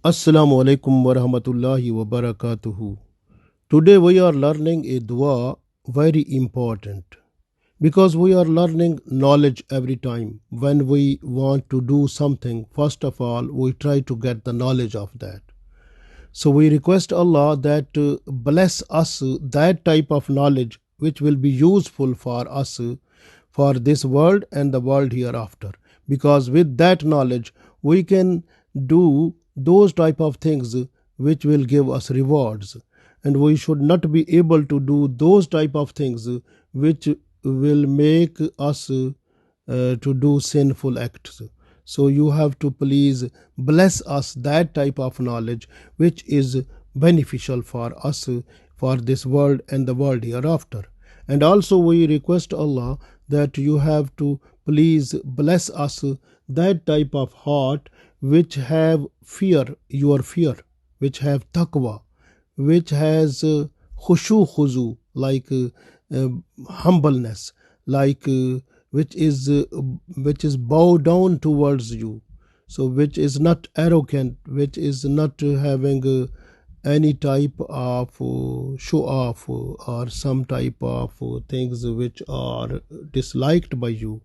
Assalamu alaikum wa rahmatullahi wa barakatuhu. Today we are learning a dua very important because we are learning knowledge every time. When we want to do something, first of all, we try to get the knowledge of that. So we request Allah that bless us that type of knowledge which will be useful for us for this world and the world hereafter. Because with that knowledge we can do those type of things which will give us rewards, and we should not be able to do those type of things which will make us to do sinful acts. So you have to please bless us that type of knowledge which is beneficial for us for this world and the world hereafter. And also we request Allah that you have to please bless us that type of heart which have fear, your fear, which have taqwa, which has khushu khuzu, like humbleness, like which is bow down towards you, so which is not arrogant, which is not having any type of show off or some type of things which are disliked by you.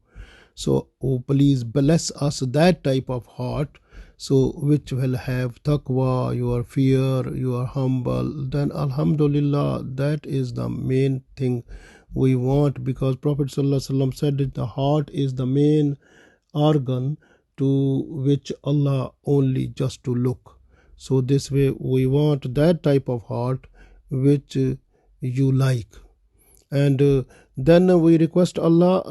So please bless us that type of heart, so which will have taqwa, your fear, you are humble. Then alhamdulillah, that is the main thing we want, because Prophet ﷺ said that the heart is the main organ to which Allah only just to look. So this way we want that type of heart which you like. And then we request Allah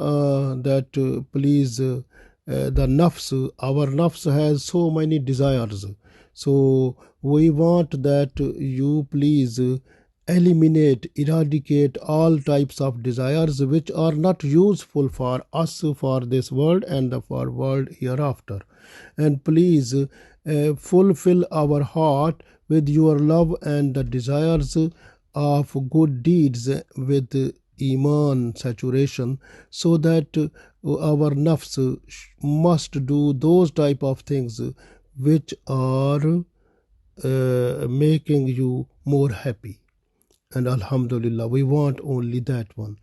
that please the nafs, our nafs has so many desires, so we want that you please eliminate, eradicate all types of desires which are not useful for us for this world and for world hereafter. And please fulfill our heart with your love and the desires of good deeds with iman saturation, so that our nafs must do those type of things which are making you more happy. And alhamdulillah, we want only that one.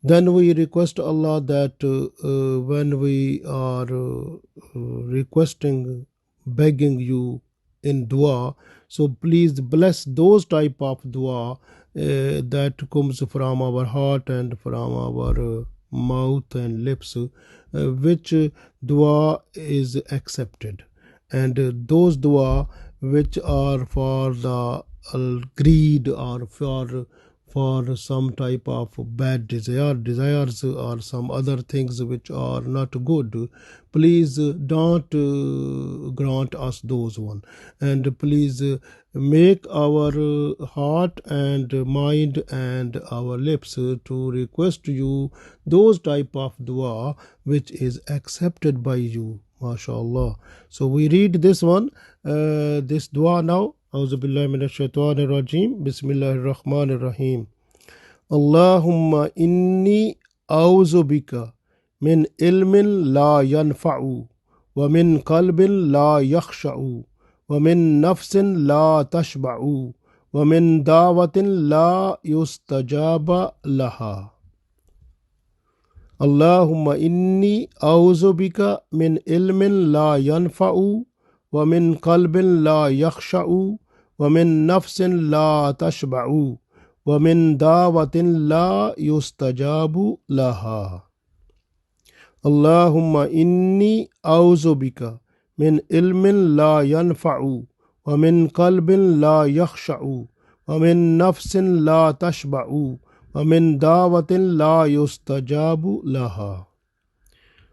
Then we request Allah that when we are requesting, begging you in dua, so please bless those type of dua that comes from our heart and from our mouth and lips, which dua is accepted, and those dua which are for the greed or for some type of bad desires or some other things which are not good, please don't grant us those one. And please make our heart and mind and our lips to request you those type of dua which is accepted by you, mashallah. So we read this one, this dua now. أعوذ بالله من الشيطان الرجيم بسم الله الرحمن الرحيم اللهم إني أعوذ بك من علم لا ينفع ومن قلب لا يخشع ومن نفس لا تشبع ومن دعوة لا يستجاب لها. اللهم إني أعوذ بك من علم لا ينفع ومن قلب لا يخشع ومن نفس لا تشبع ومن دعوة لا يستجاب لها. اللهم إني أعوذ بك من علم لا ينفع ومن قلب لا يخشع ومن نفس لا تشبع ومن دعوة لا يستجاب لها.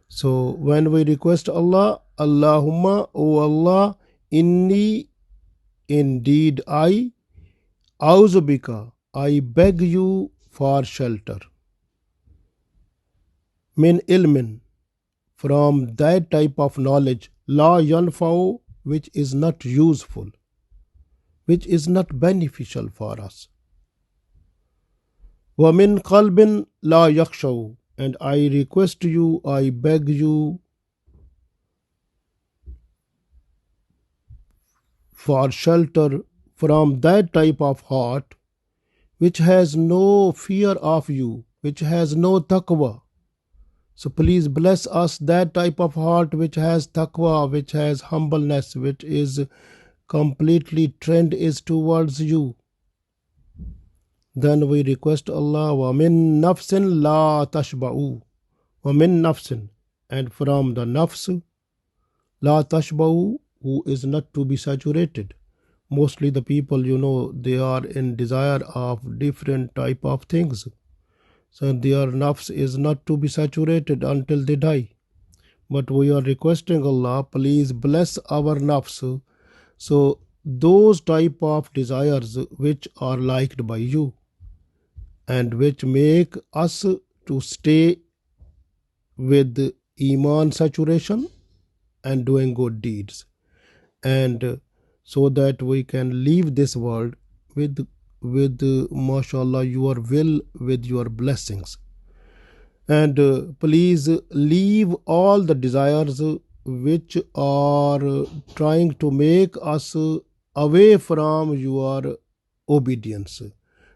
So when we request Allah, Allahumma, O Allah, inni, indeed I, auzubika, I beg you for shelter. Min ilmin, from that type of knowledge, la yanfa'u, which is not useful, which is not beneficial for us. Wa min qalbin la yakhshaw, and I request you, I beg you for shelter from that type of heart which has no fear of you, which has no taqwa. So please bless us that type of heart which has taqwa, which has humbleness, which is completely trend is towards you. Then we request Allah, wa min nafsin la tashba'u, wa min nafsin, and from the nafs, la tashba'u, who is not to be saturated. Mostly the people, they are in desire of different type of things. So their nafs is not to be saturated until they die. But we are requesting Allah, please bless our nafs. So those type of desires which are liked by you and which make us to stay with iman saturation and doing good deeds, and so that we can leave this world with mashallah your will, with your blessings. And please leave all the desires which are trying to make us away from your obedience.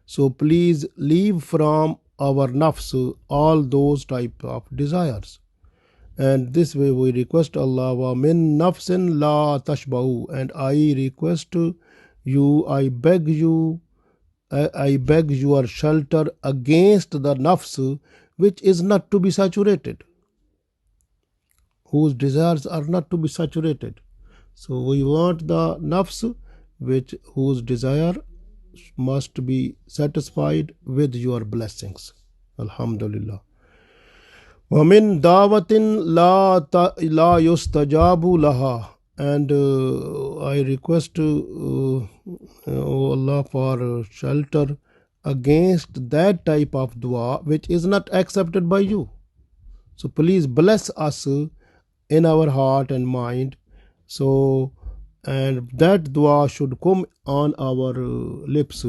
So please leave from our nafs all those type of desires. And this way we request Allah, wa min nafsin la tashba'u, and I request you, I beg you, I beg your shelter against the nafs which is not to be saturated, whose desires are not to be saturated. So we want the nafs whose desire must be satisfied with your blessings. Alhamdulillah. وَمِن دَعْوَةٍ لَا يُسْتَجَابُ لَهَا, and I request Allah for shelter against that type of dua which is not accepted by you. So please bless us in our heart and mind, so and that dua should come on our lips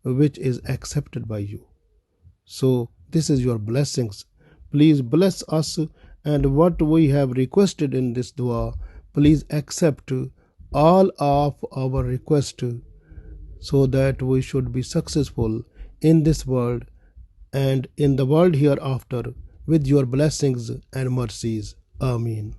which is accepted by you. So this is your blessings. Please bless us, and what we have requested in this dua, please accept all of our request, so that we should be successful in this world and in the world hereafter with your blessings and mercies. Ameen.